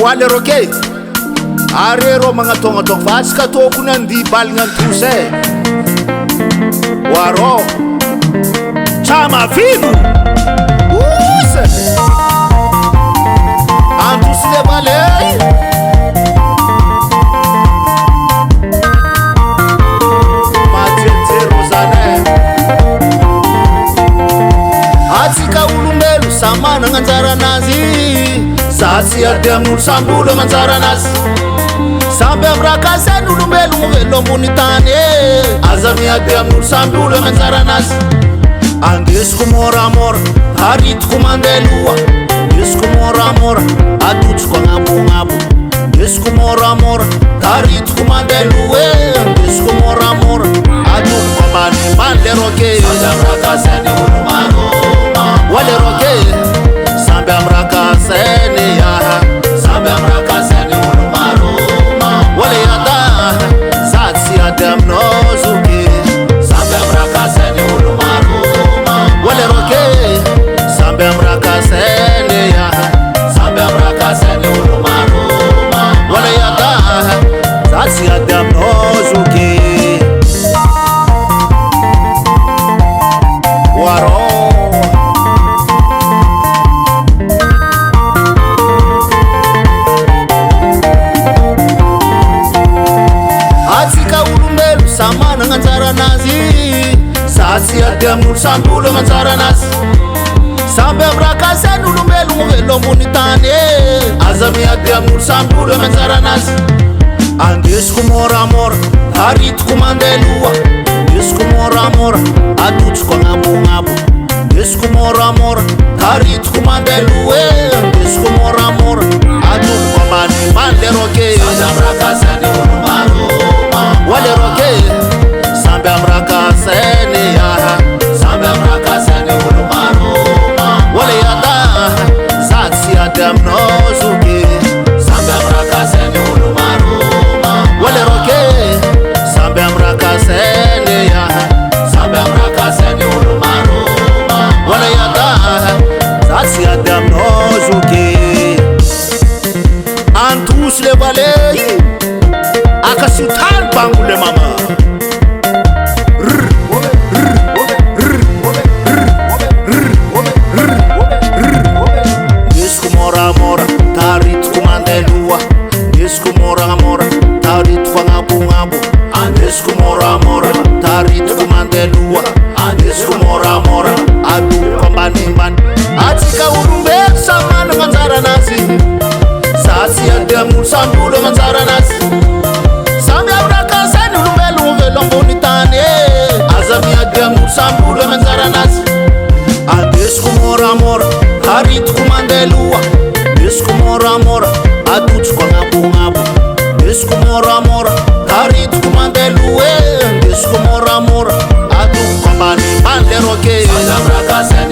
Wale roke arero mga tonga fas ka to kunan di balingan tuse waro chama finu use antus le vale matete rosane atsika ulumbelu samana nganzara nazi Sasi ademul sambulo manzara nas Sambe amraka sen ulumbelu nguvelo munitane Azami ademul sambulo manzara nas Andis kumora mor harit kumandelua Dis kumora mor aduts kwa ngabu Dis kumora mor harit kumandelua Dis kumora mor aduts kwa bani mande roke Sambe amraka sen ulumago Wale roke Sambe amraka seni ya Sambe amraka seni ulumaruma Wale yada Satsi adem nozuki Sambe amraka seni ulumaruma Wale roke Sambe amraka seni ya Sambe amraka seni ulumaruma Wale yada Satsi adem nozuki Waro Samana nganzara nazi Sasi ademul sambulo nganzara nazi Sambe amraka sen ulumbelu nguvelo munitane Azami ademul sambulo nganzara nazi Andis kumora mor harit kumandelua Dis kumora mor aduts kwa ngabu Dis kumora mor harit kumandelua Dis kumora mor aduts kwa bani mande roke Sambe amraka sen ulumaru Wale roke Sambe amraka seni ya Sambe amraka seni ulumaruma Wale yada Satsi adem nozuki Sambe amraka seni ulumaruma Wale roke Sambe amraka seni ya Sambe amraka seni ulumaruma Wale yada Satsi adem nozuki Antus le vale Akasutan pangule mama Disku mora mora tarit kumandelua Disku mora mora tarit kwa ngabu Disku mora mora tarit kumandelua Disku mora mora adu pambanimban Atika urumbe samana nganzara nasi Sasi ademul sambulo nganzara nasi Sambe amraka sen ulumbelu nguvelo munitane Azami ademul sambulo nganzara nasi Andis kumora mora harit kumandelua Dis kumora mora aduts kwa ngabu Dis kumora mora harit kumandelua Dis kumora mora aduts kwa bani mande roke Sambe amraka sen